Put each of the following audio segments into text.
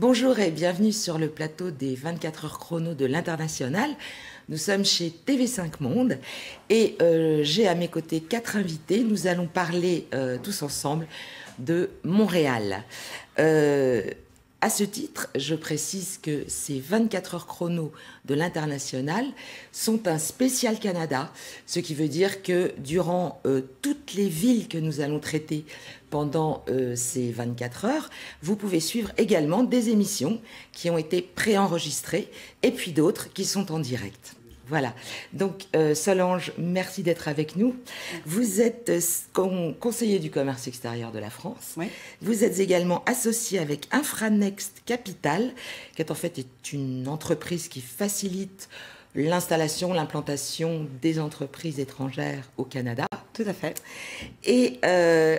Bonjour et bienvenue sur le plateau des 24 heures chrono de l'International. Nous sommes chez TV5 Monde et j'ai à mes côtés 4 invités. Nous allons parler tous ensemble de Montréal. À ce titre, je précise que ces 24 heures chrono de l'International sont un spécial Canada, ce qui veut dire que durant toutes les villes que nous allons traiter pendant ces 24 heures, vous pouvez suivre également des émissions qui ont été préenregistrées et puis d'autres qui sont en direct. Voilà. Donc, Solange, merci d'être avec nous. Vous êtes conseiller du commerce extérieur de la France. Oui. Vous êtes également associé avec Infranext Capital, qui est en fait une entreprise qui facilite l'installation, l'implantation des entreprises étrangères au Canada. Tout à fait. Et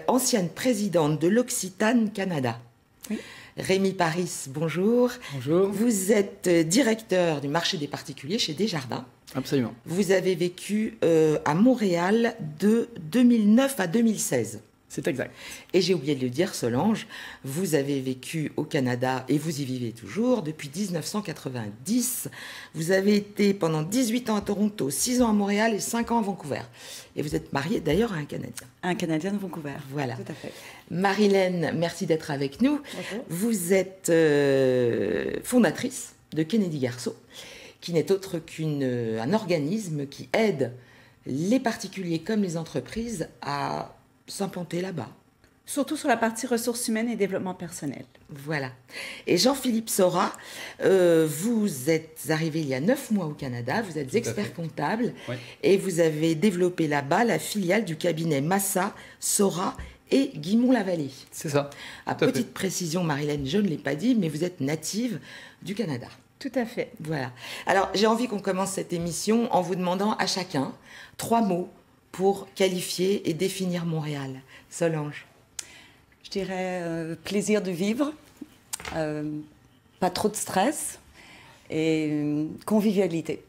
ancienne présidente de l'Occitane Canada. Oui. Rémi Paris, bonjour. Bonjour. Vous êtes directeur du marché des particuliers chez Desjardins. Absolument. Vous avez vécu à Montréal de 2009 à 2016. C'est exact. Et j'ai oublié de le dire, Solange, vous avez vécu au Canada et vous y vivez toujours depuis 1990. Vous avez été pendant 18 ans à Toronto, 6 ans à Montréal et 5 ans à Vancouver. Et vous êtes mariée d'ailleurs à un Canadien. Un Canadien de Vancouver. Voilà. Tout à fait. Marilène, merci d'être avec nous. Bonjour. Vous êtes fondatrice de Kennedy Garceau, qui n'est autre qu'un organisme qui aide les particuliers comme les entreprises à s'implanter là-bas. Surtout sur la partie ressources humaines et développement personnel. Voilà. Et Jean-Philippe Sora, vous êtes arrivé il y a 9 mois au Canada, vous êtes expert comptable Oui. et vous avez développé là-bas la filiale du cabinet Massa, Sora et Guimont-la-Vallée. C'est ça. À Tout à petite précision, Marilène, je ne l'ai pas dit, mais vous êtes native du Canada. Tout à fait. Voilà. Alors, j'ai envie qu'on commence cette émission en vous demandant à chacun 3 mots pour qualifier et définir Montréal. Solange. Je dirais plaisir de vivre, pas trop de stress et convivialité.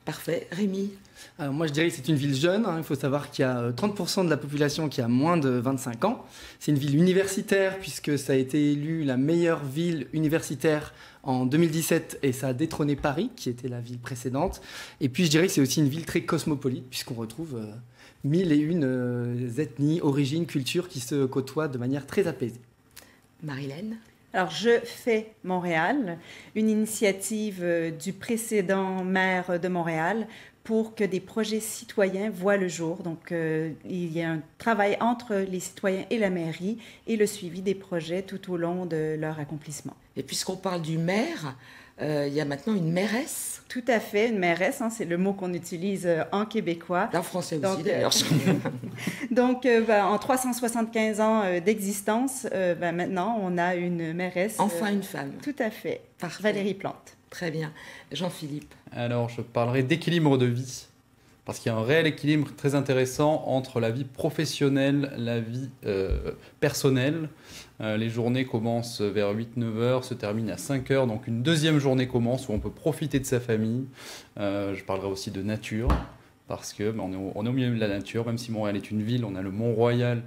Parfait. Rémi. Moi, je dirais que c'est une ville jeune. Il faut savoir qu'il y a 30% de la population qui a moins de 25 ans. C'est une ville universitaire puisque ça a été élu la meilleure ville universitaire en 2017 et ça a détrôné Paris, qui était la ville précédente. Et puis, je dirais que c'est aussi une ville très cosmopolite puisqu'on retrouve 1001 ethnies, origines, cultures qui se côtoient de manière très apaisée. Marilène. Alors, Je fais Montréal, une initiative du précédent maire de Montréal pour que des projets citoyens voient le jour. Donc, il y a un travail entre les citoyens et la mairie et le suivi des projets tout au long de leur accomplissement. Et puisqu'on parle du maire, il y a maintenant une mairesse. Tout à fait, une mairesse, hein, c'est le mot qu'on utilise en québécois. En français aussi, Donc, d'ailleurs. Donc, en 375 ans d'existence, maintenant, on a une mairesse. Enfin une femme. Tout à fait. Parfait. Valérie Plante. Très bien. Jean-Philippe. Alors, je parlerai d'équilibre de vie, parce qu'il y a un réel équilibre très intéressant entre la vie professionnelle, la vie personnelle. Les journées commencent vers 8-9 heures, se terminent à 5 heures, donc une deuxième journée commence où on peut profiter de sa famille. Je parlerai aussi de nature, parce que on est au milieu de la nature, même si Montréal est une ville, on a le Mont-Royal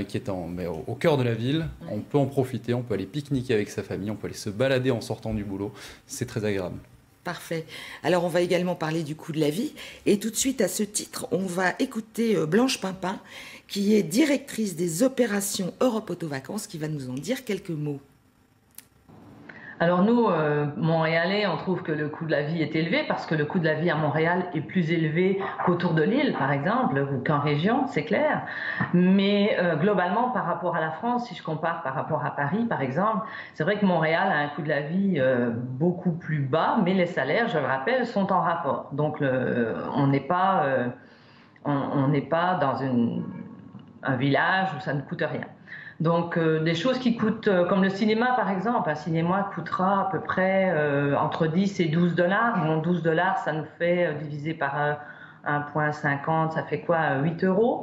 qui est au cœur de la ville. On peut en profiter, on peut aller pique-niquer avec sa famille, on peut aller se balader en sortant du boulot. C'est très agréable. Parfait. Alors, on va également parler du coût de la vie. Et tout de suite, à ce titre, on va écouter Blanche Pimpin, qui est directrice des opérations Europe Auto Vacances, qui va nous en dire quelques mots. Alors nous, Montréalais, on trouve que le coût de la vie est élevé parce que le coût de la vie à Montréal est plus élevé qu'autour de l'île, par exemple, ou qu'en région, c'est clair. Mais globalement, par rapport à la France, si je compare par rapport à Paris, par exemple, c'est vrai que Montréal a un coût de la vie beaucoup plus bas, mais les salaires, je le rappelle, sont en rapport. Donc on n'est pas dans un village où ça ne coûte rien. Donc des choses qui coûtent, comme le cinéma par exemple, un cinéma coûtera à peu près entre 10 et 12 $. Bon, 12 $, ça nous fait divisé par 1,50, ça fait quoi, 8 €.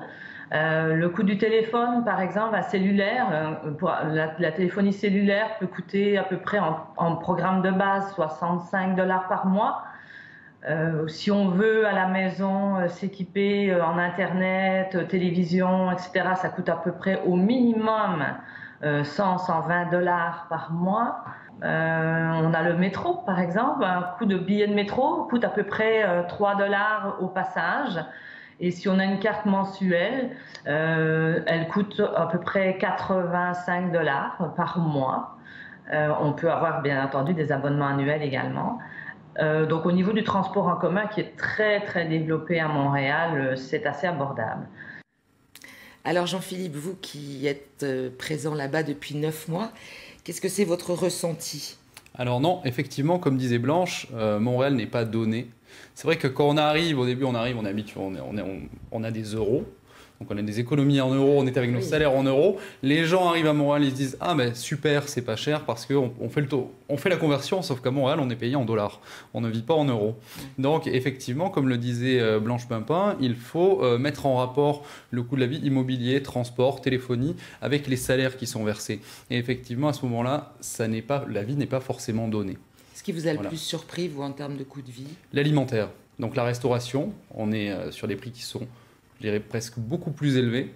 Le coût du téléphone par exemple, un cellulaire, la téléphonie cellulaire peut coûter à peu près en programme de base 65 $ par mois. Si on veut à la maison s'équiper en internet, télévision, etc., ça coûte à peu près au minimum 100-120 $ par mois. On a le métro, par exemple. Un coût de billet de métro coûte à peu près 3 $ au passage. Et si on a une carte mensuelle, elle coûte à peu près 85 $ par mois. On peut avoir, bien entendu, des abonnements annuels également. Donc, au niveau du transport en commun, qui est très, très développé à Montréal, c'est assez abordable. Alors, Jean-Philippe, vous qui êtes présent là-bas depuis 9 mois, qu'est-ce que c'est votre ressenti? Alors non, effectivement, comme disait Blanche, Montréal n'est pas donné. C'est vrai que quand on arrive, au début, on est habitué, on a des euros. Donc on a des économies en euros, on est avec nos salaires en euros. Les gens arrivent à Montréal, ils se disent « Ah mais super, c'est pas cher parce qu'on fait le taux. On fait la conversion, sauf qu'à Montréal, on est payé en dollars. On ne vit pas en euros. » Donc effectivement, comme le disait Blanche Pimpin, il faut mettre en rapport le coût de la vie immobilier, transport, téléphonie, avec les salaires qui sont versés. Et effectivement, à ce moment-là, la vie n'est pas forcément donnée. Ce qui vous a le plus surpris, vous, en termes de coût de vie? L'alimentaire. Donc la restauration, on est sur des prix qui sont, je dirais, presque beaucoup plus élevés.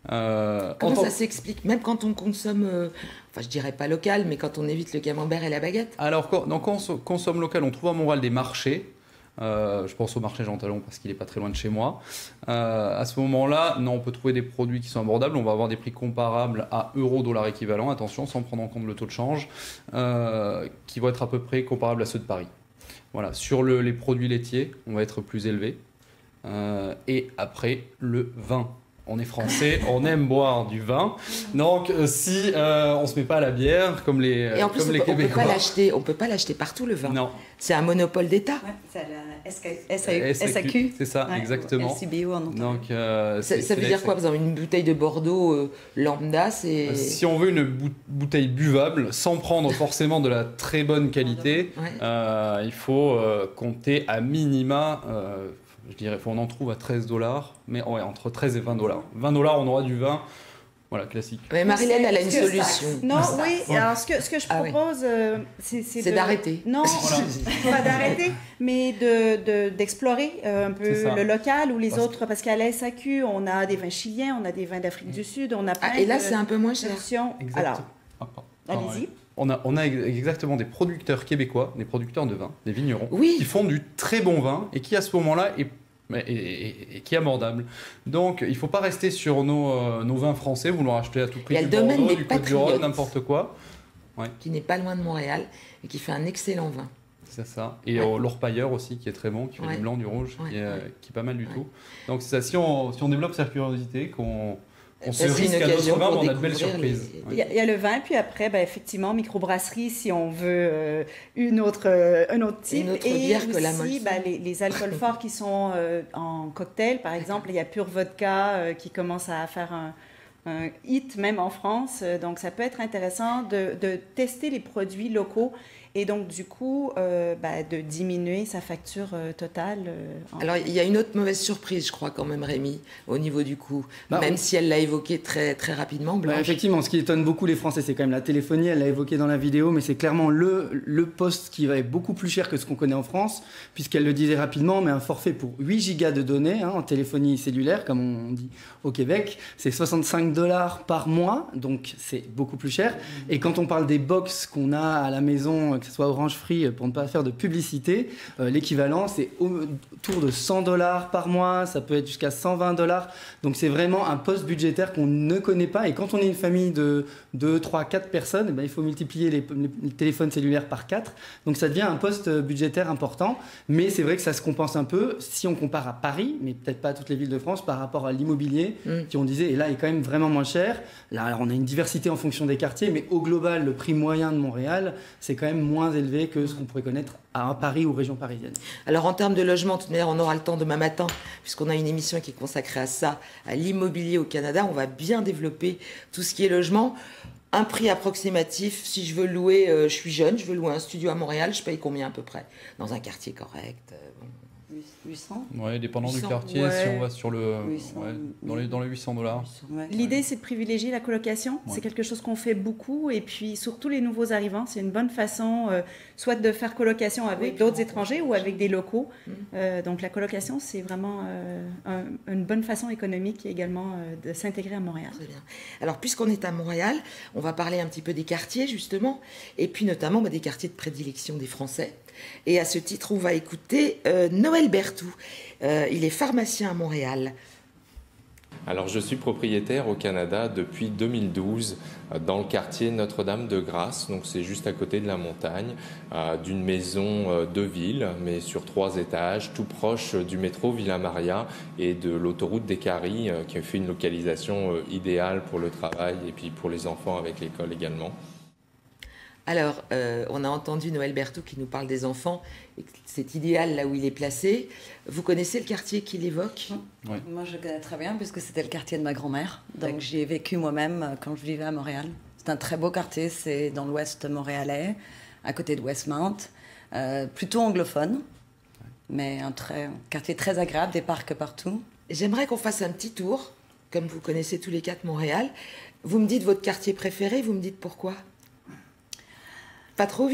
Comment ça s'explique? Même quand on consomme, enfin je dirais pas local, mais quand on évite le camembert et la baguette? Alors quand on consomme local, on trouve à Montréal des marchés. Je pense au marché Jean Talon parce qu'il n'est pas très loin de chez moi. À ce moment-là, non, on peut trouver des produits qui sont abordables. On va avoir des prix comparables à euro-dollar équivalent, attention, sans prendre en compte le taux de change, qui vont être à peu près comparables à ceux de Paris. Voilà. Sur les produits laitiers, on va être plus élevé. Et après, le vin. On est français, on aime boire du vin. Donc, si on ne se met pas à la bière, comme les Et en plus, les Québécois... on peut pas l'acheter partout, le vin. Non. C'est un monopole d'État. Ouais, c'est la SAQ. C'est ça, ouais, exactement. LCBO en Ontario. Donc, Ça veut dire quoi, par exemple, une bouteille de Bordeaux lambda, c'est... Si on veut une bouteille buvable, sans prendre forcément de la très bonne qualité, il faut compter à minima... je dirais, on en trouve à 13 $, mais ouais, entre 13 et 20 $. 20 $, on aura du vin, voilà, classique. Mais Marilène, elle a une solution. Non, oui, alors ce que je propose, c'est d'arrêter. Non, pas d'arrêter, mais d'explorer un peu le local ou les autres, parce qu'à la SAQ, on a des vins chiliens, on a des vins d'Afrique du Sud, on a plein et là, c'est un peu moins cher. Alors, allez-y. On a exactement des producteurs québécois, des producteurs de vin, des vignerons, oui, qui font du très bon vin et qui à ce moment-là est qui est abordable. Donc il ne faut pas rester sur nos vins français, vouloir acheter à tout prix du Bordeaux, du Côte-du-Rhône, n'importe quoi. Ouais. Qui n'est pas loin de Montréal et qui fait un excellent vin. C'est ça. Et l'Orpailleur aussi, qui est très bon, qui fait du blanc, du rouge, qui est pas mal du tout. Donc c'est ça, si on développe sa curiosité, qu'on se risque à d'autres vins, on a de belles surprises. Il y a le vin, puis après, effectivement, microbrasserie, si on veut un autre type. Une autre bière et que la aussi, les alcools forts qui sont en cocktail, par exemple. Il y a Pure Vodka qui commence à faire un hit, même en France. Donc, ça peut être intéressant de tester les produits locaux et donc, du coup, de diminuer sa facture totale. Alors, il y a une autre mauvaise surprise, je crois, quand même, Rémi, au niveau du coût. Même si elle l'a évoqué très, très rapidement, Blanche. Effectivement, ce qui étonne beaucoup les Français, c'est quand même la téléphonie. Elle l'a évoqué dans la vidéo, mais c'est clairement le poste qui va être beaucoup plus cher que ce qu'on connaît en France, puisqu'elle le disait rapidement, mais un forfait pour 8 gigas de données en téléphonie cellulaire, comme on dit au Québec, c'est 65 $ par mois, donc c'est beaucoup plus cher. Et quand on parle des box qu'on a à la maison, que ce soit Orange Free, pour ne pas faire de publicité, l'équivalent c'est autour de 100 $ par mois, ça peut être jusqu'à 120 $. Donc c'est vraiment un poste budgétaire qu'on ne connaît pas. Et quand on est une famille de 2, 3, 4 personnes, il faut multiplier les téléphones cellulaires par 4. Donc ça devient un poste budgétaire important. Mais c'est vrai que ça se compense un peu si on compare à Paris, mais peut-être pas à toutes les villes de France, par rapport à l'immobilier, qui on disait, et là est quand même vraiment moins cher. Là, alors, on a une diversité en fonction des quartiers, mais au global, le prix moyen de Montréal, c'est quand même moins élevé que ce qu'on pourrait connaître à Paris ou région parisienne. Alors en termes de logement, de toute manière, on aura le temps demain matin, puisqu'on a une émission qui est consacrée à ça, à l'immobilier au Canada. On va bien développer tout ce qui est logement. Un prix approximatif, si je veux louer, je suis jeune, je veux louer un studio à Montréal, je paye combien à peu près? Dans un quartier correct? 800. Ouais, dépendant 800, du quartier, ouais. si on va sur le, 800, dans les $800. Ouais. L'idée, c'est de privilégier la colocation. Ouais. C'est quelque chose qu'on fait beaucoup. Et puis, surtout les nouveaux arrivants, c'est une bonne façon, soit de faire colocation avec d'autres étrangers ou avec des locaux. Donc, la colocation, c'est vraiment une bonne façon économique également de s'intégrer à Montréal. Très bien. Alors, puisqu'on est à Montréal, on va parler un petit peu des quartiers, justement, et puis notamment des quartiers de prédilection des Français. Et à ce titre, on va écouter Noël Berthoud. Il est pharmacien à Montréal. Alors, je suis propriétaire au Canada depuis 2012 dans le quartier Notre-Dame-de-Grâce, donc c'est juste à côté de la montagne, d'une maison de ville, mais sur 3 étages, tout proche du métro Villa-Maria et de l'autoroute des Caries, qui fait une localisation idéale pour le travail et puis pour les enfants avec l'école également. Alors, on a entendu Noël Berthoud qui nous parle des enfants, et c'est idéal là où il est placé. Vous connaissez le quartier qu'il évoque? Oui. Moi, je connais très bien puisque c'était le quartier de ma grand-mère. Donc, j'y ai vécu moi-même quand je vivais à Montréal. C'est un très beau quartier, c'est dans l'ouest montréalais, à côté de Westmount. Plutôt anglophone, mais un quartier très agréable, des parcs partout. J'aimerais qu'on fasse un petit tour, comme vous connaissez tous les 4 Montréal. Vous me dites votre quartier préféré, vous me dites pourquoi? Pas trop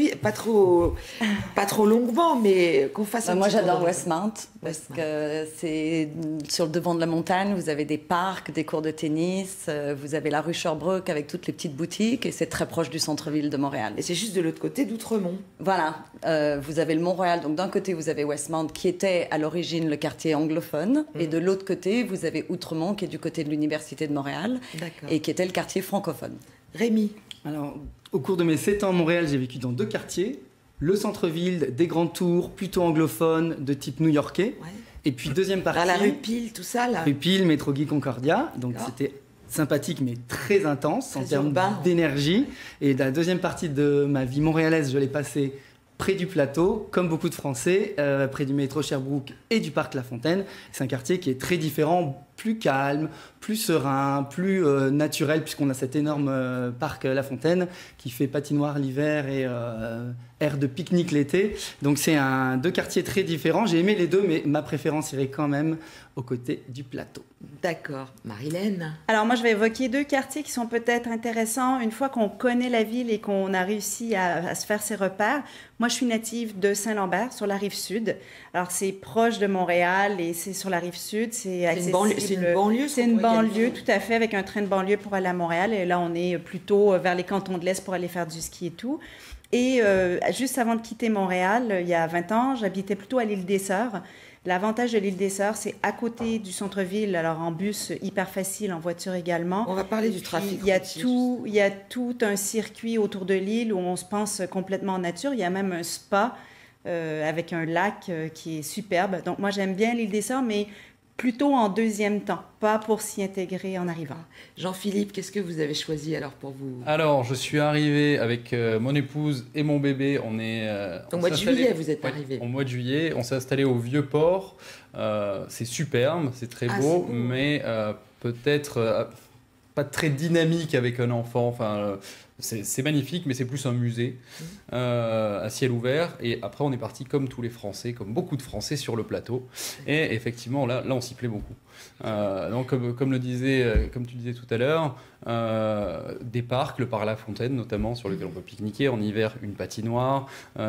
longuement, mais qu'on fasse un Moi, petit tour j'adore de- Westmount parce que c'est sur le devant de la montagne. Vous avez des parcs, des cours de tennis. Vous avez la rue Sherbrooke avec toutes les petites boutiques et c'est très proche du centre-ville de Montréal. Et c'est juste de l'autre côté d'Outremont. Voilà, vous avez le Mont-Royal. Donc d'un côté, vous avez Westmount qui était à l'origine le quartier anglophone et de l'autre côté, vous avez Outremont qui est du côté de l'Université de Montréal D'accord. et qui était le quartier francophone. Rémi, Alors, au cours de mes 7 ans à Montréal, j'ai vécu dans 2 quartiers. Le centre-ville, des grandes tours, plutôt anglophones, de type new-yorkais. ouais. Et puis deuxième partie, Dans la rue Pile, tout ça, là. rue Pile, métro Guy Concordia. Donc D'accord. c'était sympathique mais très intense en Très termes urbain. d'énergie. Et la deuxième partie de ma vie montréalaise, je l'ai passée près du plateau, comme beaucoup de Français, près du métro Sherbrooke et du parc La Fontaine. C'est un quartier qui est très différent, plus calme, plus serein, plus naturel, puisqu'on a cet énorme parc La Fontaine qui fait patinoire l'hiver et aire de pique-nique l'été. Donc c'est 2 quartiers très différents. J'ai aimé les deux, mais ma préférence irait quand même aux côtés du plateau. D'accord. Marilène. Alors moi, je vais évoquer 2 quartiers qui sont peut-être intéressants une fois qu'on connaît la ville et qu'on a réussi à se faire ses repères. Moi, je suis native de Saint-Lambert, sur la rive sud. Alors, c'est proche de Montréal et c'est sur la rive sud. C'est accessible. C'est une banlieue, C'est ça, une on pourrait banlieue, qualifier. tout à fait, avec un train de banlieue pour aller à Montréal. Et là, on est plutôt vers les cantons de l'Est pour aller faire du ski et tout. Et juste avant de quitter Montréal, il y a 20 ans, j'habitais plutôt à l'île des Sœurs. L'avantage de l'île des Sœurs, c'est à côté du centre-ville, alors en bus, hyper facile, en voiture également. On va parler du Puis, trafic. il y routier, a tout un circuit autour de l'île où on se pense complètement en nature. Il y a même un spa avec un lac qui est superbe. Donc moi, j'aime bien l'île des Sœurs, mais plutôt en deuxième temps, pas pour s'y intégrer en arrivant. Jean-Philippe, qu'est-ce que vous avez choisi alors pour vous? Alors, je suis arrivé avec mon épouse et mon bébé. On est Au on mois de s'est installé- juillet, vous êtes Ouais, arrivé. Au mois de juillet, on s'est installé au Vieux-Port. C'est superbe, c'est très Ah, beau, c'est beau. mais peut-être pas très dynamique avec un enfant. Enfin, c'est magnifique, mais c'est plus un musée à ciel ouvert. Et après, on est parti comme tous les Français, comme beaucoup de Français sur le plateau. Et effectivement, là on s'y plaît beaucoup. Donc, comme tu disais tout à l'heure, des parcs, le parc La Fontaine notamment, sur lequel on peut pique-niquer. En hiver, une patinoire,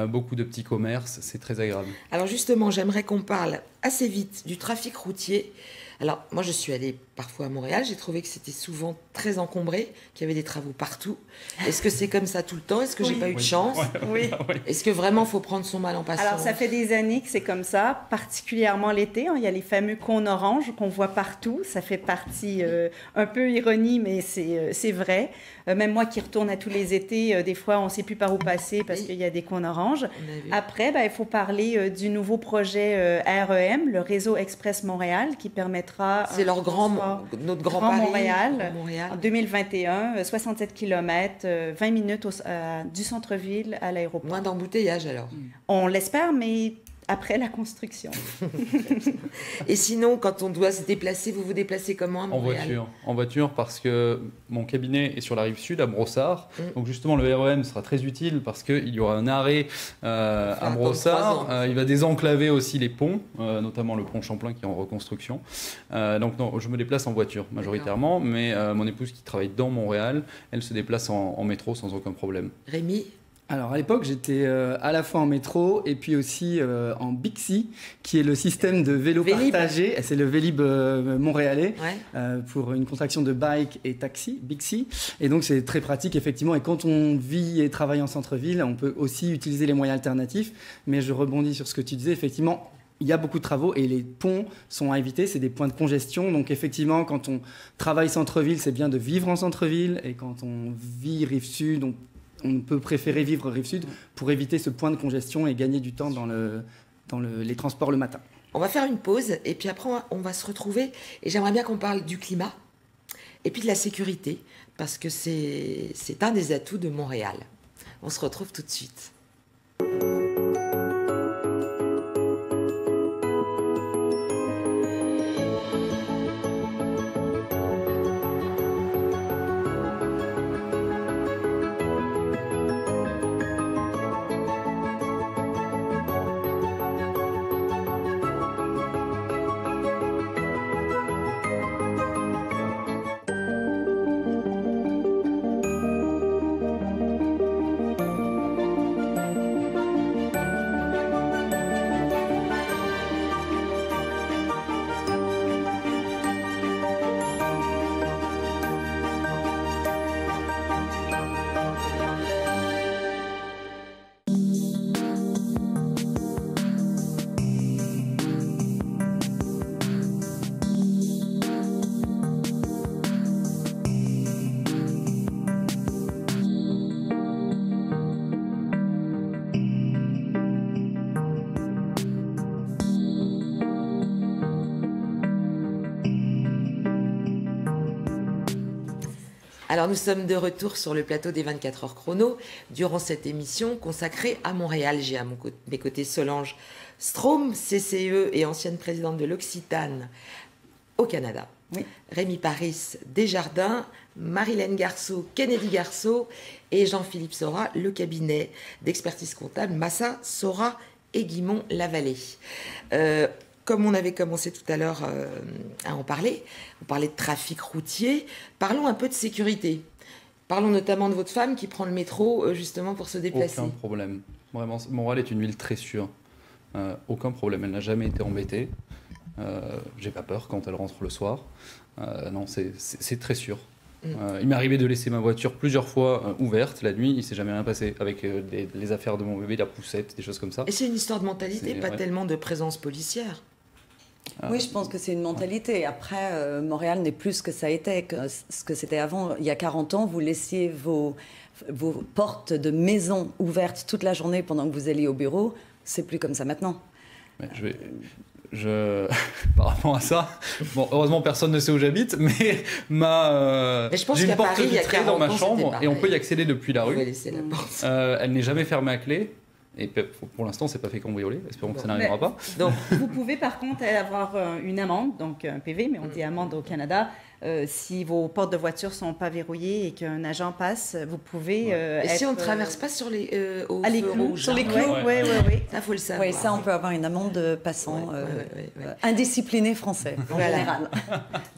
beaucoup de petits commerces, c'est très agréable. Alors justement, j'aimerais qu'on parle assez vite du trafic routier. Alors moi, je suis allée parfois à Montréal, j'ai trouvé que c'était souvent très encombré, qu'il y avait des travaux partout. Est-ce que c'est comme ça tout le temps? Est-ce que j'ai pas eu de chance? Oui. Est-ce que vraiment faut prendre son mal en passant? Alors, ça fait des années que c'est comme ça, particulièrement l'été. Il y a les fameux cônes oranges qu'on voit partout. Ça fait partie, un peu ironie, mais c'est vrai. Même moi qui retourne à tous les étés, des fois, on ne sait plus par où passer parce qu'il y a des cônes oranges. On a vu. Après, il faut parler du nouveau projet REM, le Réseau Express Montréal, qui permettra... C'est notre grand Grand Paris, Montréal. Grand Montréal. En 2021, 67 km, 20 minutes du centre-ville à l'aéroport. Moins d'embouteillage alors. On l'espère, mais après la construction. Et sinon, quand on doit se déplacer, vous vous déplacez comment à Montréal? En voiture, parce que mon cabinet est sur la rive sud, à Brossard. Donc justement, le REM sera très utile parce qu'il y aura un arrêt à Brossard. Il va désenclaver aussi les ponts, notamment le pont Champlain qui est en reconstruction. Donc non, je me déplace en voiture majoritairement, mais mon épouse qui travaille dans Montréal, elle se déplace en métro sans aucun problème. Rémi? Alors à l'époque, j'étais à la fois en métro et puis aussi en Bixi, qui est le système de vélo partagé. C'est le Vélib montréalais, pour une contraction de bike et taxi, Bixi. Et donc c'est très pratique effectivement. Et quand on vit et travaille en centre-ville, on peut aussi utiliser les moyens alternatifs. Mais je rebondis sur ce que tu disais, effectivement. Il y a beaucoup de travaux et les ponts sont à éviter, c'est des points de congestion. Donc effectivement, quand on travaille centre-ville, c'est bien de vivre en centre-ville. Et quand on vit rive sud, on peut préférer vivre rive sud pour éviter ce point de congestion et gagner du temps dans les transports le matin. On va faire une pause et puis après on va se retrouver. Et j'aimerais bien qu'on parle du climat et puis de la sécurité parce que c'est un des atouts de Montréal. On se retrouve tout de suite. Alors nous sommes de retour sur le plateau des 24 heures chrono durant cette émission consacrée à Montréal. J'ai à mes côtés Solange Straume, CCE et ancienne présidente de l'Occitane au Canada. Oui. Rémi Paris Desjardins, Marilène Garceau, Kennedy Garceau et Jean-Philippe Sora, le cabinet d'expertise comptable Massa, Sora et Guimond Lavallée. Comme on avait commencé tout à l'heure à en parler, on parlait de trafic routier, parlons un peu de sécurité. Parlons notamment de votre femme qui prend le métro justement pour se déplacer. Aucun problème. Vraiment, Montréal est une ville très sûre. Aucun problème, elle n'a jamais été embêtée. J'ai pas peur quand elle rentre le soir. Non, c'est très sûr. Il m'est arrivé de laisser ma voiture plusieurs fois ouverte la nuit, il ne s'est jamais rien passé avec les affaires de mon bébé, la poussette, des choses comme ça. Et c'est une histoire de mentalité, pas tellement de présence policière. Oui, je pense que c'est une mentalité. Après, Montréal n'est plus ce que ça a été, ce que c'était avant. Il y a 40 ans, vous laissiez vos portes de maison ouvertes toute la journée pendant que vous alliez au bureau. C'est plus comme ça maintenant. Mais par rapport à ça, bon, heureusement personne ne sait où j'habite, mais j'ai une porte vitrée dans ma chambre et on peut y accéder depuis la rue. Elle n'est jamais fermée à clé. Et pour l'instant, c'est pas fait cambrioler. Espérons que ça n'arrivera pas. Donc, vous pouvez par contre avoir une amende, donc un PV, mais on dit amende au Canada. Si vos portes de voiture sont pas verrouillées et qu'un agent passe, vous pouvez. Et si on ne traverse pas sur les clous, sur les clous, oui. Ça faut le savoir. Oui, ça on peut avoir une amende de passant indiscipliné français en général.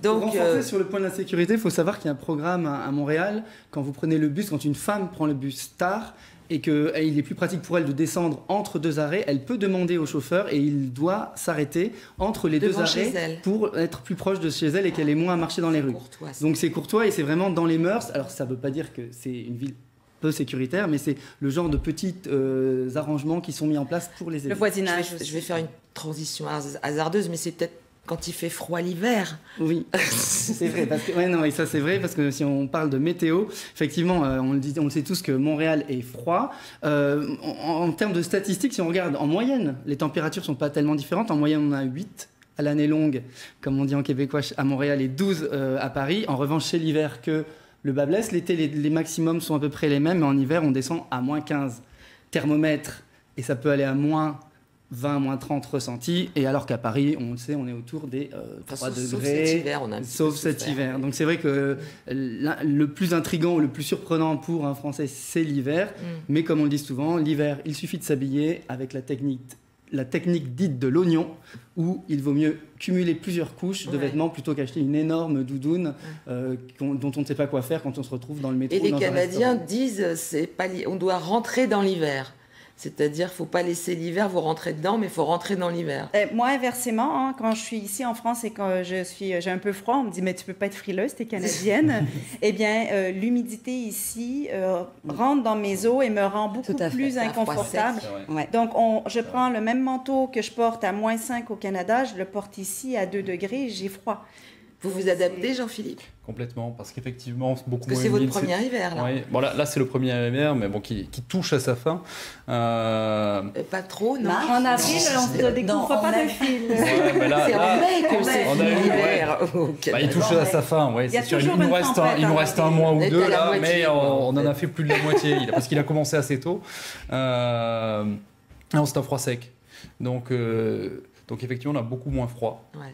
Donc, pour renforcer sur le point de la sécurité, il faut savoir qu'il y a un programme à Montréal. Quand vous prenez le bus, quand une femme prend le bus tard, et qu'il est plus pratique pour elle de descendre entre deux arrêts, elle peut demander au chauffeur et il doit s'arrêter entre les deux arrêts pour être plus proche de chez elle et qu'elle ait moins à marcher dans les rues. Donc c'est courtois et c'est vraiment dans les mœurs. Alors ça ne veut pas dire que c'est une ville peu sécuritaire, mais c'est le genre de petits arrangements qui sont mis en place pour les élèves. Le voisinage. Je vais faire une transition hasardeuse, mais c'est peut-être quand il fait froid l'hiver. Oui, c'est vrai. Parce que, et ça c'est vrai parce que si on parle de météo, effectivement, on le sait tous que Montréal est froid. En termes de statistiques, si on regarde en moyenne, les températures ne sont pas tellement différentes. En moyenne, on a 8 à l'année longue, comme on dit en québécois, à Montréal et 12 à Paris. En revanche, chez l'hiver, que le bas blesse. L'été, les maximums sont à peu près les mêmes, mais en hiver, on descend à moins 15. Thermomètre, et ça peut aller à moins 20, moins 30 ressentis, et alors qu'à Paris, on le sait, on est autour des 3 degrés. Sauf cet hiver, on a sauf cet hiver. Donc c'est vrai que le plus intriguant, le plus surprenant pour un Français, c'est l'hiver. Mais comme on le dit souvent, l'hiver, il suffit de s'habiller avec la technique dite de l'oignon, où il vaut mieux cumuler plusieurs couches de vêtements plutôt qu'acheter une énorme doudoune dont on ne sait pas quoi faire quand on se retrouve dans le métro. Et les Canadiens disent on doit rentrer dans l'hiver. C'est-à-dire, il ne faut pas laisser l'hiver, vous rentrez dedans, mais il faut rentrer dans l'hiver. Moi, inversement, hein, quand je suis ici en France et quand j'ai un peu froid, on me dit « mais tu ne peux pas être frileuse, tu es canadienne ». Eh bien, l'humidité ici rentre dans mes os et me rend beaucoup plus inconfortable. Donc, je prends le même manteau que je porte à -5 au Canada, je le porte ici à 2 degrés et j'ai froid. Vous vous adaptez, Jean-Philippe? Complètement, parce qu'effectivement, c'est beaucoup moins humide. Parce que c'est votre premier hiver, là. Oui. Bon, là, c'est le premier hiver, mais bon, qui touche à sa fin. Pas trop, non? En avril, on ne se découvre pas de fil. C'est en mai que c'est l'hiver. Il touche à sa fin, oui, c'est sûr. Il nous reste un mois ou deux, là, mais on en a fait plus de la moitié, parce qu'il a commencé assez tôt. C'est un froid sec. Donc, effectivement, on a beaucoup moins froid. Ouais.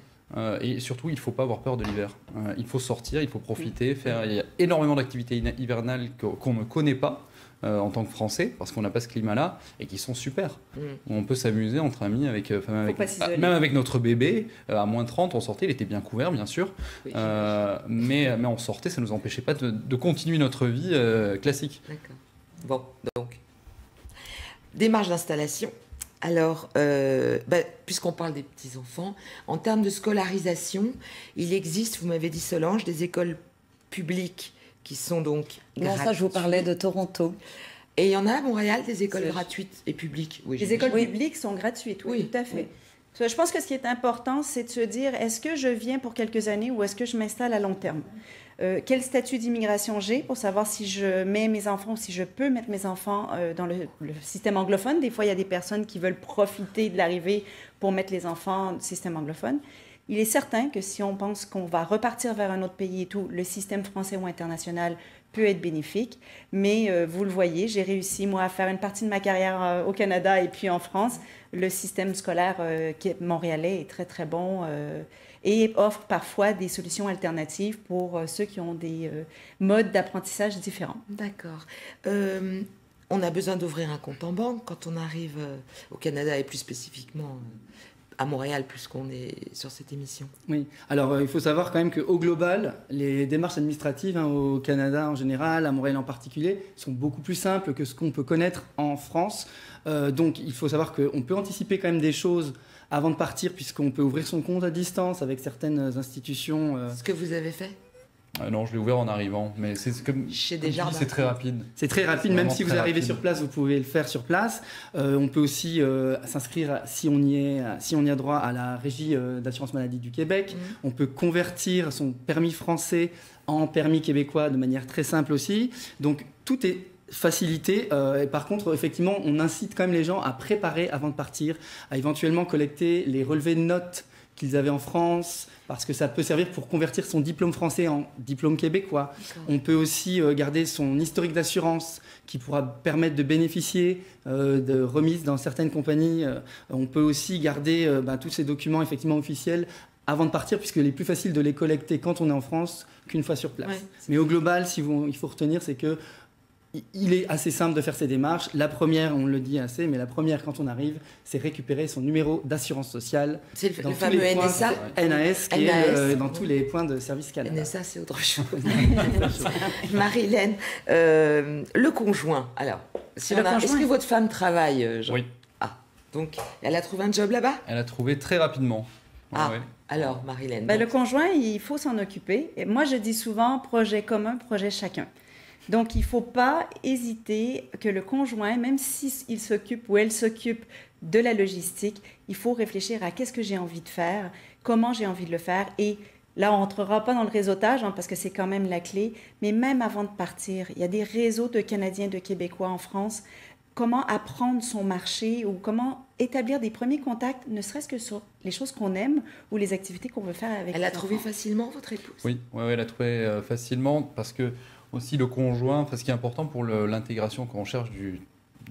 Et surtout, il ne faut pas avoir peur de l'hiver. Il faut sortir, il faut profiter, il y a énormément d'activités hivernales qu'on ne connaît pas en tant que Français, parce qu'on n'a pas ce climat-là, et qui sont super. On peut s'amuser entre amis, même avec notre bébé. À -30, on sortait, il était bien couvert, bien sûr. Oui, mais on sortait, ça ne nous empêchait pas de continuer notre vie classique. D'accord. Bon, donc, démarche d'installation. Alors, puisqu'on parle des petits-enfants, en termes de scolarisation, il existe, vous m'avez dit Solange, des écoles publiques qui sont donc gratuites. Ça, je vous parlais de Toronto. Et il y en a à Montréal, des écoles gratuites et publiques. Oui, les écoles publiques sont gratuites, oui, tout à fait. Oui. Je pense que ce qui est important, c'est de se dire, est-ce que je viens pour quelques années ou est-ce que je m'installe à long terme? Quel statut d'immigration j'ai pour savoir si je mets mes enfants ou si je peux mettre mes enfants dans le système anglophone. Des fois, il y a des personnes qui veulent profiter de l'arrivée pour mettre les enfants dans le système anglophone. Il est certain que si on pense qu'on va repartir vers un autre pays et tout, le système français ou international peut être bénéfique. Mais vous le voyez, j'ai réussi, moi, à faire une partie de ma carrière au Canada et puis en France. Le système scolaire montréalais est très, très bon et offre parfois des solutions alternatives pour ceux qui ont des modes d'apprentissage différents. D'accord. On a besoin d'ouvrir un compte en banque quand on arrive au Canada et plus spécifiquement à Montréal, puisqu'on est sur cette émission. Oui, alors il faut savoir quand même qu'au global, les démarches administratives au Canada en général, à Montréal en particulier, sont beaucoup plus simples que ce qu'on peut connaître en France. Donc il faut savoir qu'on peut anticiper quand même des choses avant de partir, puisqu'on peut ouvrir son compte à distance avec certaines institutions. Ce que vous avez fait? Non, je l'ai ouvert en arrivant, mais c'est c'est très rapide. C'est très rapide, même si vous arrivez sur place, vous pouvez le faire sur place. On peut aussi s'inscrire, si on y a droit, à la Régie d'assurance maladie du Québec. On peut convertir son permis français en permis québécois de manière très simple aussi. Donc tout est facilité. Et par contre, effectivement, on incite quand même les gens à préparer avant de partir, à éventuellement collecter les relevés de notes qu'ils avaient en France, parce que ça peut servir pour convertir son diplôme français en diplôme québécois. On peut aussi garder son historique d'assurance qui pourra permettre de bénéficier de remises dans certaines compagnies. On peut aussi garder tous ces documents effectivement officiels avant de partir, puisqu'il est plus facile de les collecter quand on est en France qu'une fois sur place. Ouais, mais au global, il faut retenir, c'est que il est assez simple de faire ces démarches. La première, on le dit assez, mais la première, quand on arrive, c'est récupérer son numéro d'assurance sociale. C'est le fameux NSA NAS, qui est dans tous les points de service Canada. NSA, c'est autre chose. Marie-Hélène, le conjoint. Alors, est-ce que votre femme travaille, Jean? Oui. Ah, donc, elle a trouvé un job là-bas? Elle a trouvé très rapidement. Ouais. Alors, Marie-Hélène. Le conjoint, il faut s'en occuper. Et moi, je dis souvent, projet commun, projet chacun. Donc, il ne faut pas hésiter que le conjoint, même s'il s'occupe ou elle s'occupe de la logistique, il faut réfléchir à qu'est-ce que j'ai envie de faire, comment j'ai envie de le faire. Et là, on ne rentrera pas dans le réseautage, parce que c'est quand même la clé. Mais même avant de partir, il y a des réseaux de Canadiens, de Québécois en France. Comment apprendre son marché ou comment établir des premiers contacts, ne serait-ce que sur les choses qu'on aime ou les activités qu'on veut faire avec Elle a trouvé facilement, votre épouse? Oui, elle a trouvé facilement, parce que aussi le conjoint, ce qui est important pour l'intégration quand on cherche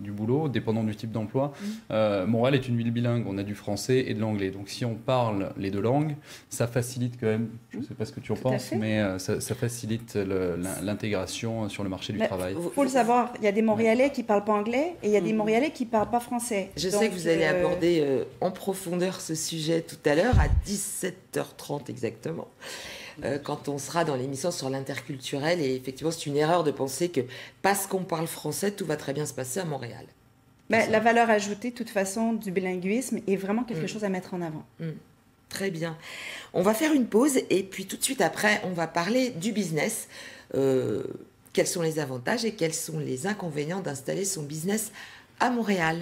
du boulot, dépendant du type d'emploi. Montréal est une ville bilingue, on a du français et de l'anglais. Donc si on parle les deux langues, ça facilite quand même, je ne sais pas ce que tu en penses, mais ça facilite l'intégration sur le marché du travail. Il faut le savoir, il y a des Montréalais qui ne parlent pas anglais et il y a des Montréalais qui ne parlent pas français. Je sais que vous allez aborder en profondeur ce sujet tout à l'heure, à 17h30 exactement. Quand on sera dans l'émission sur l'interculturel. Et effectivement, c'est une erreur de penser que parce qu'on parle français, tout va très bien se passer à Montréal. La valeur ajoutée, de toute façon, du bilinguisme est vraiment quelque chose à mettre en avant. Très bien. On va faire une pause et puis tout de suite après, on va parler du business. Quels sont les avantages et quels sont les inconvénients d'installer son business à Montréal ?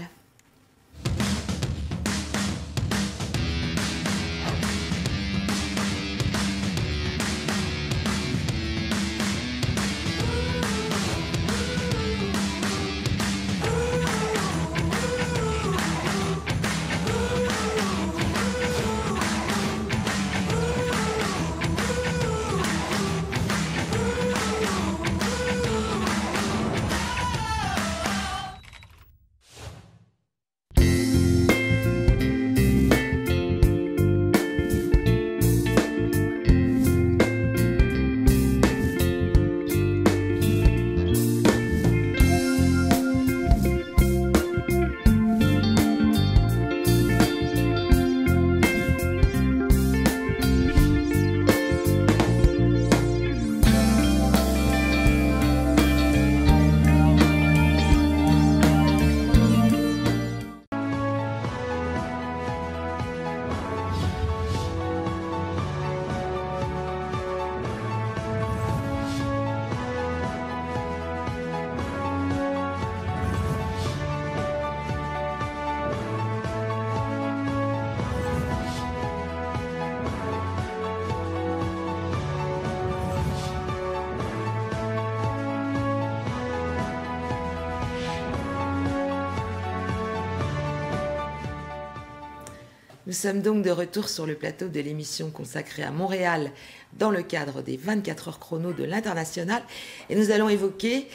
Nous sommes donc de retour sur le plateau de l'émission consacrée à Montréal dans le cadre des 24 heures chrono de l'International. Et nous allons évoquer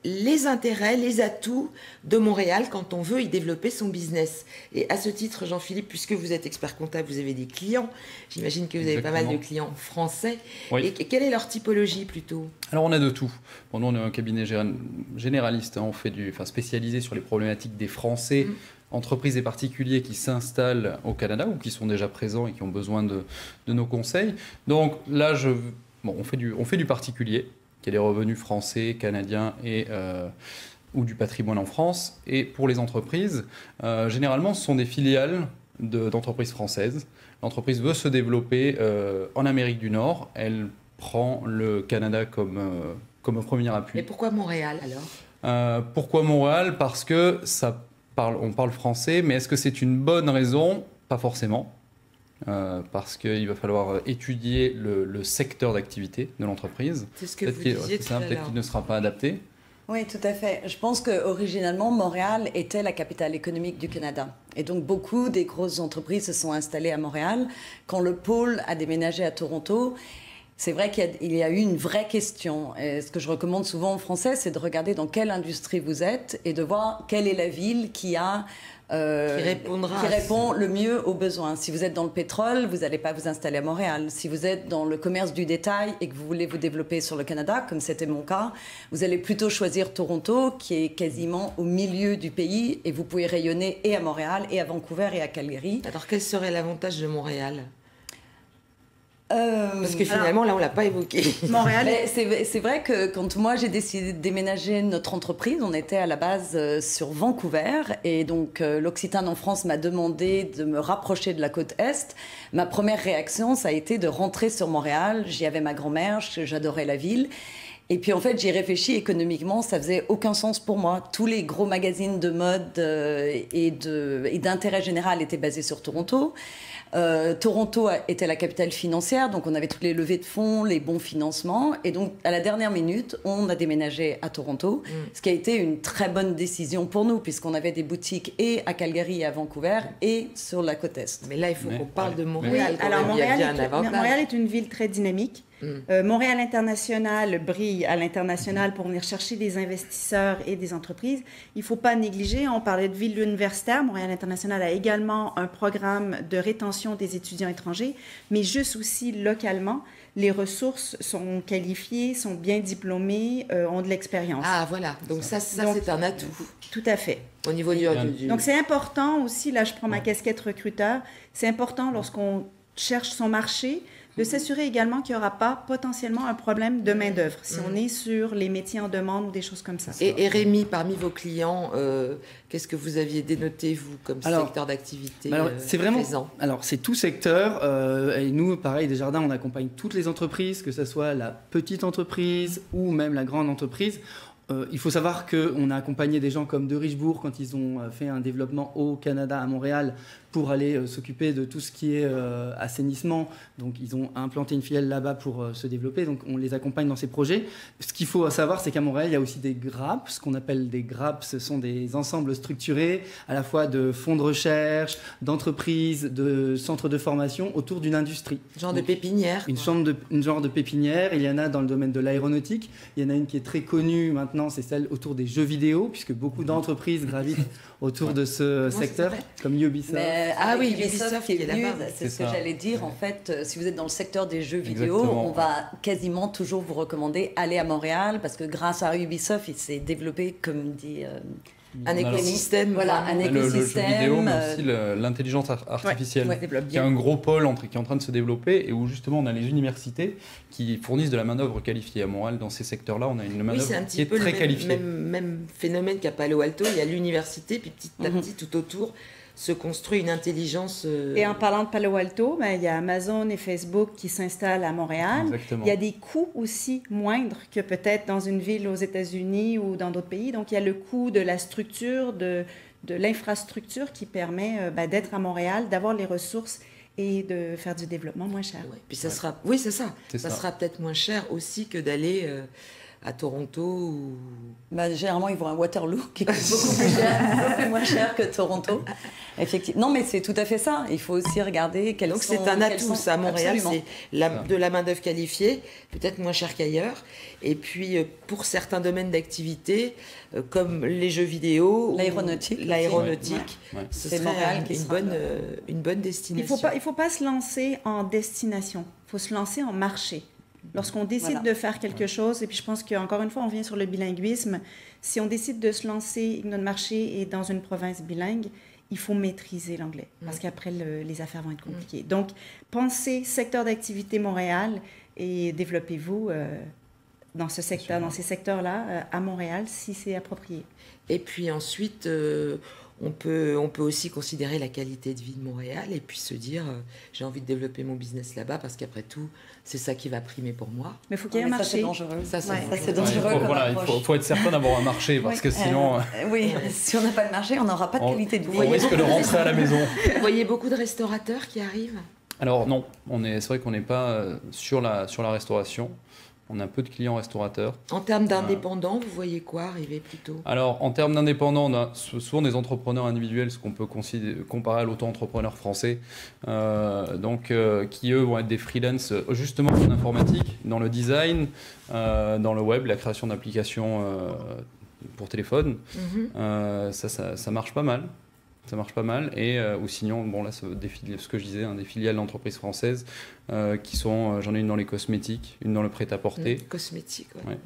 les intérêts, les atouts de Montréal quand on veut y développer son business. Et à ce titre, Jean-Philippe, puisque vous êtes expert comptable, vous avez des clients. J'imagine que vous avez pas mal de clients français. Oui. Et quelle est leur typologie plutôt ? Alors on a de tout. Bon, nous, on est un cabinet généraliste. On fait spécialisé sur les problématiques des Français, entreprises et particuliers qui s'installent au Canada ou qui sont déjà présents et qui ont besoin de nos conseils. Donc là, on fait du particulier, qui a des revenus français, canadiens ou du patrimoine en France. Et pour les entreprises, généralement, ce sont des filiales d'entreprises françaises. L'entreprise veut se développer en Amérique du Nord. Elle prend le Canada comme un premier appui. Et pourquoi Montréal alors ? Pourquoi Montréal ? Parce que on parle français, mais est-ce que c'est une bonne raison ? Pas forcément. Parce qu'il va falloir étudier le secteur d'activité de l'entreprise. C'est ce que vous disiez tout à l'heure. Peut-être qu'il ne sera pas adapté. Oui, tout à fait. Je pense qu'originalement, Montréal était la capitale économique du Canada. Et donc, beaucoup des grosses entreprises se sont installées à Montréal. Quand le pôle a déménagé à Toronto, c'est vrai qu'il y a eu une vraie question. Et ce que je recommande souvent aux Français, c'est de regarder dans quelle industrie vous êtes et de voir quelle est la ville qui répond le mieux aux besoins. Si vous êtes dans le pétrole, vous n'allez pas vous installer à Montréal. Si vous êtes dans le commerce du détail et que vous voulez vous développer sur le Canada, comme c'était mon cas, vous allez plutôt choisir Toronto, qui est quasiment au milieu du pays, et vous pouvez rayonner et à Montréal, et à Vancouver, et à Calgary. Alors, quel serait l'avantage de Montréal ? Parce que finalement, là, on ne l'a pas évoqué. Montréal, c'est vrai que quand moi, j'ai décidé de déménager notre entreprise, on était à la base sur Vancouver. Et donc, l'Occitane en France m'a demandé de me rapprocher de la côte Est. Ma première réaction, ça a été de rentrer sur Montréal. J'y avais ma grand-mère, j'adorais la ville. Et puis, en fait, j'y réfléchi économiquement, ça faisait aucun sens pour moi. Tous les gros magazines de mode et d'intérêt général étaient basés sur Toronto. Toronto était la capitale financière, donc on avait toutes les levées de fonds, les bons financements. Et donc, à la dernière minute, on a déménagé à Toronto, ce qui a été une très bonne décision pour nous, puisqu'on avait des boutiques et à Calgary et à Vancouver et sur la côte Est. Mais là, il faut qu'on parle de Montréal. Oui, alors Montréal est une ville très dynamique. Montréal International brille à l'international pour venir chercher des investisseurs et des entreprises. Il ne faut pas négliger, on parlait de ville universitaire, Montréal International a également un programme de rétention des étudiants étrangers, mais juste aussi localement, les ressources sont qualifiées, sont bien diplômées, ont de l'expérience. Ah, voilà. Donc ça c'est un atout. Tout à fait. Au niveau du... Donc, c'est important aussi, là, je prends ma casquette recruteur, c'est important lorsqu'on cherche son marché, de s'assurer également qu'il n'y aura pas potentiellement un problème de main-d'œuvre, si on est sur les métiers en demande ou des choses comme ça. Et Rémi, parmi vos clients, qu'est-ce que vous aviez dénoté, vous, comme secteur d'activité c'est vraiment présent? Alors, c'est tout secteur. Et nous, pareil, Desjardins, on accompagne toutes les entreprises, que ce soit la petite entreprise ou même la grande entreprise. Il faut savoir qu'on a accompagné des gens comme de Richebourg quand ils ont fait un développement au Canada, à Montréal, pour aller s'occuper de tout ce qui est assainissement. Donc, ils ont implanté une filiale là-bas pour se développer. Donc, on les accompagne dans ces projets. Ce qu'il faut savoir, c'est qu'à Montréal, il y a aussi des GRAP. Ce qu'on appelle des GRAP, ce sont des ensembles structurés à la fois de fonds de recherche, d'entreprises, de centres de formation autour d'une industrie. Genre de pépinière. Une genre de pépinière. Il y en a dans le domaine de l'aéronautique. Il y en a une qui est très connue maintenant, c'est celle autour des jeux vidéo, puisque beaucoup d'entreprises gravitent autour de ce secteur, comme Ubisoft. Ah oui, Ubisoft qui est là-bas. C'est ce que j'allais dire. En fait, si vous êtes dans le secteur des jeux vidéo, on va quasiment toujours vous recommander aller à Montréal, parce que grâce à Ubisoft, il s'est développé, comme dit... un écosystème. Voilà, un écosystème. Le jeu vidéo, mais aussi l'intelligence artificielle, qui est un gros pôle qui est en train de se développer, et où justement on a les universités qui fournissent de la main-d'œuvre qualifiée. À Montréal, dans ces secteurs-là, on a une main-d'œuvre qui est très qualifiée. Même phénomène qu'à Palo Alto, il y a l'université, puis petit à petit, tout autour, se construit une intelligence... Et en parlant de Palo Alto, il y a Amazon et Facebook qui s'installent à Montréal. Exactement. Il y a des coûts aussi moindres que peut-être dans une ville aux États-Unis ou dans d'autres pays. Donc, il y a le coût de la structure, de l'infrastructure qui permet d'être à Montréal, d'avoir les ressources et de faire du développement moins cher. Ouais. Puis ça sera... Oui, c'est ça. Ça sera peut-être moins cher aussi que d'aller... à Toronto ou... généralement, ils vont à Waterloo, qui coûte beaucoup plus cher, beaucoup moins cher que Toronto. Effectivement. Non, mais c'est tout à fait ça. Il faut aussi regarder quels sont... Donc, c'est un atout, ça, à Montréal. C'est de la main-d'œuvre qualifiée, peut-être moins cher qu'ailleurs. Et puis, pour certains domaines d'activité, comme les jeux vidéo... L'aéronautique. Ce serait une bonne destination. Il ne faut pas se lancer en destination. Il faut se lancer en marché. Lorsqu'on décide de faire quelque chose, et puis je pense qu'encore une fois, on vient sur le bilinguisme, si on décide de se lancer, notre marché est dans une province bilingue, il faut maîtriser l'anglais, parce qu'après, les affaires vont être compliquées. Donc, pensez secteur d'activité Montréal et développez-vous dans ce secteur, dans ces secteurs-là, à Montréal, si c'est approprié. Et puis ensuite... On peut aussi considérer la qualité de vie de Montréal et puis se dire j'ai envie de développer mon business là-bas parce qu'après tout, c'est ça qui va primer pour moi. Mais il faut qu'il y ait un marché. Ça, c'est dangereux. Ça, c'est dangereux. Il faut être certain d'avoir un marché parce que sinon... si on n'a pas de marché, on n'aura pas de qualité de vie. On risque de rentrer à la maison. Vous voyez beaucoup de restaurateurs qui arrivent? Alors non, c'est vrai qu'on n'est pas sur la restauration. On a peu de clients restaurateurs. En termes d'indépendants, vous voyez quoi arriver plutôt? Alors, en termes d'indépendants, on a souvent des entrepreneurs individuels, ce qu'on peut comparer à l'auto-entrepreneur français, qui eux vont être des freelance justement en informatique, dans le design, dans le web, la création d'applications pour téléphone. Ça marche pas mal. Ça marche pas mal. Et ou sinon, bon là, ce que je disais, des filiales d'entreprises françaises qui sont, j'en ai une dans les cosmétiques, une dans le prêt-à-porter. Cosmétiques, ouais.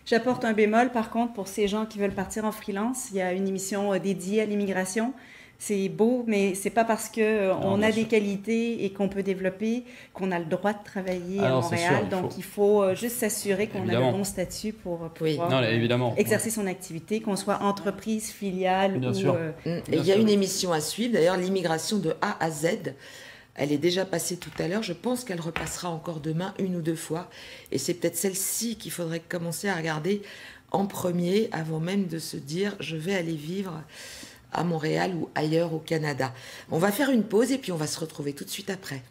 J'apporte un bémol, par contre, pour ces gens qui veulent partir en freelance. Il y a une émission dédiée à l'immigration. C'est beau, mais c'est pas parce qu'on a des qualités et qu'on peut développer qu'on a le droit de travailler à Montréal. Donc, il faut juste s'assurer qu'on a le bon statut pour pouvoir exercer son activité, qu'on soit entreprise, filiale ou... Il y a une émission à suivre, d'ailleurs, l'immigration de A à Z. Elle est déjà passée tout à l'heure. Je pense qu'elle repassera encore demain une ou deux fois. Et c'est peut-être celle-ci qu'il faudrait commencer à regarder en premier avant même de se dire « je vais aller vivre » à Montréal ou ailleurs au Canada. On va faire une pause et puis on va se retrouver tout de suite après.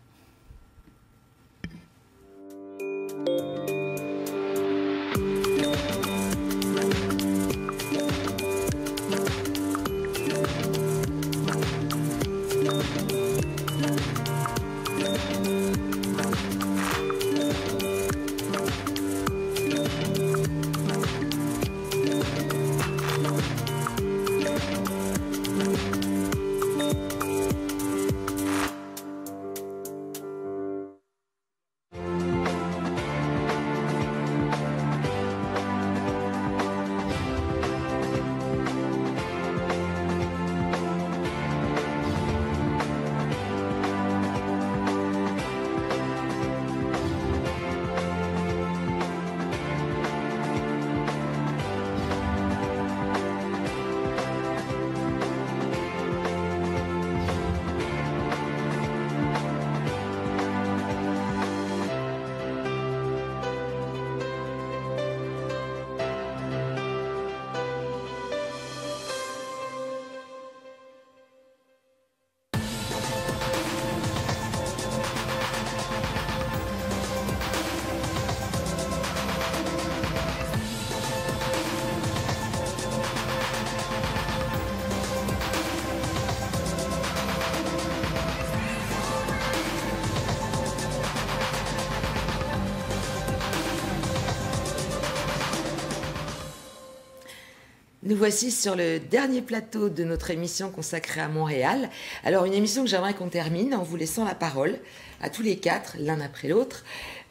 Nous voici sur le dernier plateau de notre émission consacrée à Montréal. Alors, une émission que j'aimerais qu'on termine en vous laissant la parole à tous les quatre, l'un après l'autre.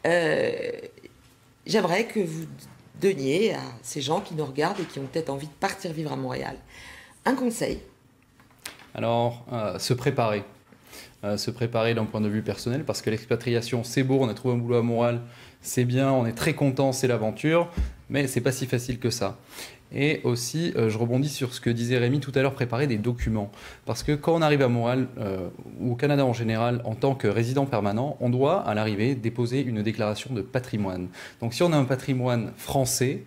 J'aimerais que vous donniez à ces gens qui nous regardent et qui ont peut-être envie de partir vivre à Montréal un conseil. Alors, se préparer. Se préparer d'un point de vue personnel, parce que l'expatriation, c'est beau, on a trouvé un boulot à Montréal, c'est bien, on est très content, c'est l'aventure, mais c'est pas si facile que ça. Et aussi, je rebondis sur ce que disait Rémi tout à l'heure, préparer des documents. Parce que quand on arrive à Montréal, ou au Canada en général, en tant que résident permanent, on doit, à l'arrivée, déposer une déclaration de patrimoine. Donc si on a un patrimoine français,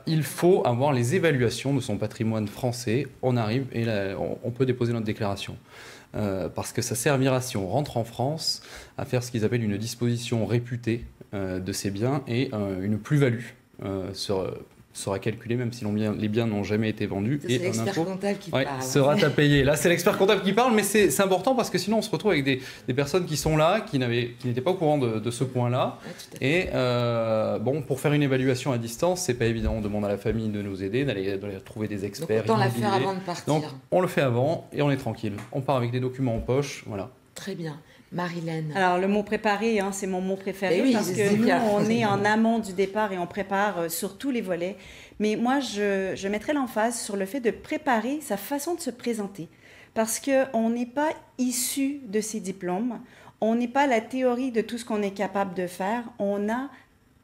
il faut avoir les évaluations de son patrimoine français. On arrive et là, on peut déposer notre déclaration. Parce que ça servira, si on rentre en France, à faire ce qu'ils appellent une disposition réputée de ces biens et une plus-value sera calculée, même si les biens n'ont jamais été vendus. C'est l'expert comptable qui parle. Sera à payer. Là, c'est l'expert comptable qui parle, mais c'est important parce que sinon, on se retrouve avec des personnes qui sont là, qui n'étaient pas au courant de ce point-là. Ouais, et bon, pour faire une évaluation à distance, c'est pas évident. On demande à la famille de nous aider, d'aller trouver des experts. Donc, autant la faire avant de partir. Donc, on le fait avant et on est tranquille. On part avec des documents en poche, voilà. Très bien. Marilène. Alors, le mot préparer, c'est mon mot préféré oui, parce que nous, on est en amont du départ et on prépare sur tous les volets. Mais moi, je mettrais l'emphase sur le fait de préparer sa façon de se présenter. Parce qu'on n'est pas issu de ces diplômes, on n'est pas la théorie de tout ce qu'on est capable de faire, on a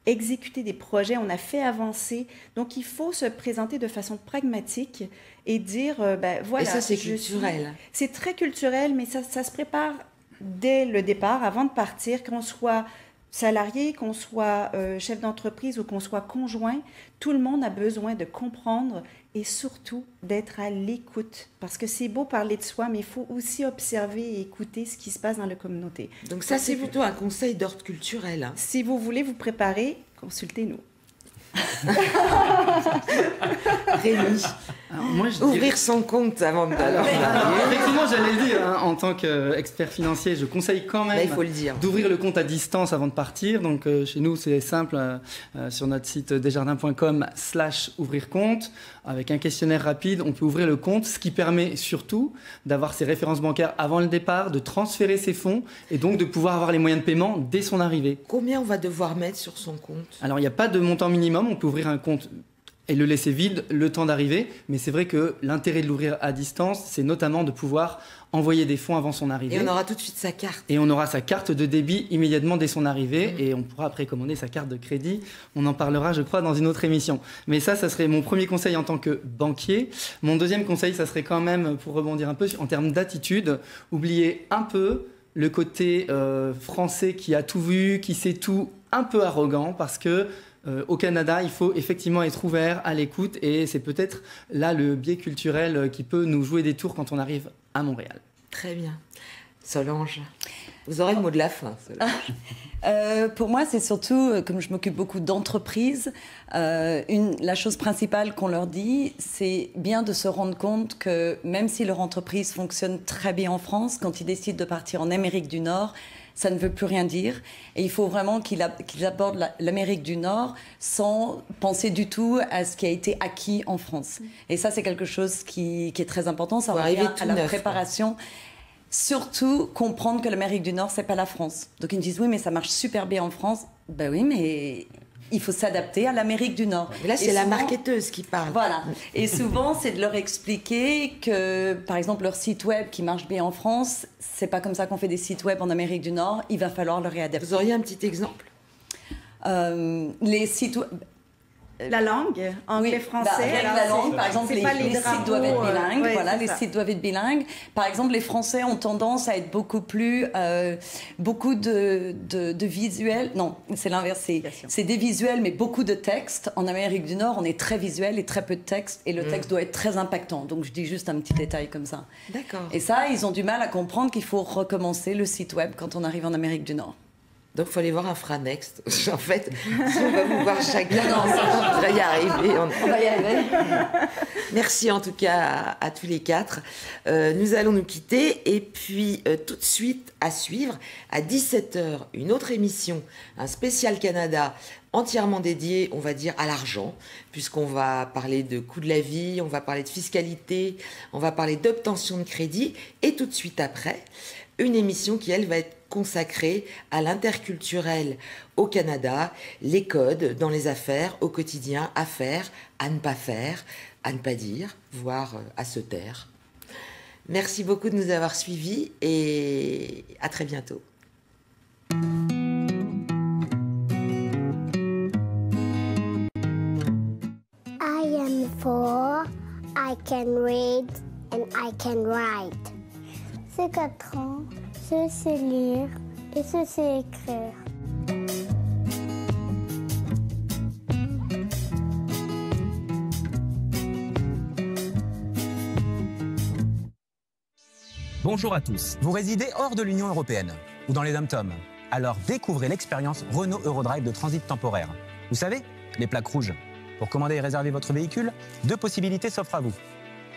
exécuté des projets, on a fait avancer. Donc, il faut se présenter de façon pragmatique et dire, voilà. Et ça, c'est culturel. C'est très culturel, mais ça se prépare dès le départ, avant de partir, qu'on soit salarié, qu'on soit chef d'entreprise ou qu'on soit conjoint, tout le monde a besoin de comprendre et surtout d'être à l'écoute. Parce que c'est beau parler de soi, mais il faut aussi observer et écouter ce qui se passe dans la communauté. Donc ça, c'est plutôt un conseil d'ordre culturel. Si vous voulez vous préparer, consultez-nous. Rémi, ouvrir son compte avant de... Effectivement, j'allais dire, en tant qu'expert financier, je conseille quand même d'ouvrir le compte à distance avant de partir. Donc chez nous, c'est simple, sur notre site desjardins.com/ouvrir compte, avec un questionnaire rapide, on peut ouvrir le compte, ce qui permet surtout d'avoir ses références bancaires avant le départ, de transférer ses fonds et donc de pouvoir avoir les moyens de paiement dès son arrivée. Combien on va devoir mettre sur son compte? Alors, il n'y a pas de montant minimum, on peut ouvrir un compte et le laisser vide le temps d'arriver, mais c'est vrai que l'intérêt de l'ouvrir à distance, c'est notamment de pouvoir envoyer des fonds avant son arrivée. Et on aura tout de suite sa carte. Et on aura sa carte de débit immédiatement dès son arrivée, et on pourra après commander sa carte de crédit. On en parlera, je crois, dans une autre émission. Mais ça serait mon premier conseil en tant que banquier. Mon deuxième conseil, ça serait quand même, pour rebondir un peu, en termes d'attitude, oublier un peu le côté français qui a tout vu, qui sait tout, un peu arrogant, parce que au Canada, il faut effectivement être ouvert à l'écoute et c'est peut-être là le biais culturel qui peut nous jouer des tours quand on arrive à Montréal. Très bien. Solange, vous aurez le mot de la fin, Solange. Pour moi, c'est surtout, comme je m'occupe beaucoup d'entreprises, la chose principale qu'on leur dit, c'est bien de se rendre compte que même si leur entreprise fonctionne très bien en France, quand ils décident de partir en Amérique du Nord, ça ne veut plus rien dire. Et il faut vraiment qu'ils abordent l'Amérique du Nord sans penser du tout à ce qui a été acquis en France. Et ça, c'est quelque chose qui est très important. Ça revient à la préparation. Surtout, comprendre que l'Amérique du Nord, c'est pas la France. Donc, ils me disent, oui, mais ça marche super bien en France. Ben oui, mais... il faut s'adapter à l'Amérique du Nord. Et là, c'est la marketeuse qui parle. Voilà. Et souvent, c'est de leur expliquer que, par exemple, leur site web qui marche bien en France, c'est pas comme ça qu'on fait des sites web en Amérique du Nord. Il va falloir le réadapter. Vous auriez un petit exemple? Les sites web... La langue, anglais-français. La langue, par exemple, les sites doivent être bilingues. Voilà, les sites doivent être bilingues. Par exemple, les Français ont tendance à être beaucoup de visuels. Non, c'est l'inverse. C'est des visuels, mais beaucoup de textes. En Amérique du Nord, on est très visuel et très peu de texte. Et le texte doit être très impactant. Donc, je dis juste un petit détail comme ça. D'accord. Et ça, ils ont du mal à comprendre qu'il faut recommencer le site web quand on arrive en Amérique du Nord. Donc, il faut aller voir un Franext. En fait, on va vous voir chacun. On va y arriver. On va y arriver. Merci en tout cas à tous les quatre. Nous allons nous quitter. Et puis, tout de suite, à suivre, à 17h, une autre émission, un spécial Canada, entièrement dédié, on va dire, à l'argent, puisqu'on va parler de coût de la vie, on va parler de fiscalité, on va parler d'obtention de crédit. Et tout de suite après, une émission qui, elle, va être consacrée à l'interculturel au Canada, les codes dans les affaires, au quotidien, à faire, à ne pas faire, à ne pas dire, voire à se taire. Merci beaucoup de nous avoir suivis et à très bientôt. I am 4, I can read and I can write. C'est 4 ans, je sais lire et je sais écrire. Bonjour à tous. Vous résidez hors de l'Union européenne ou dans les dom-toms. Alors découvrez l'expérience Renault Eurodrive de transit temporaire. Vous savez, les plaques rouges. Pour commander et réserver votre véhicule, 2 possibilités s'offrent à vous.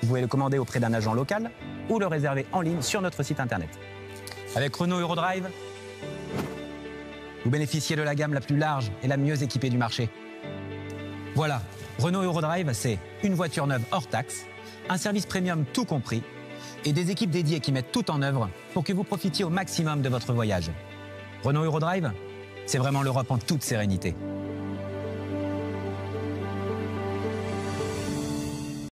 Vous pouvez le commander auprès d'un agent local ou le réserver en ligne sur notre site internet. Avec Renault Eurodrive, vous bénéficiez de la gamme la plus large et la mieux équipée du marché. Voilà, Renault Eurodrive, c'est une voiture neuve hors taxe, un service premium tout compris et des équipes dédiées qui mettent tout en œuvre pour que vous profitiez au maximum de votre voyage. Renault Eurodrive, c'est vraiment l'Europe en toute sérénité.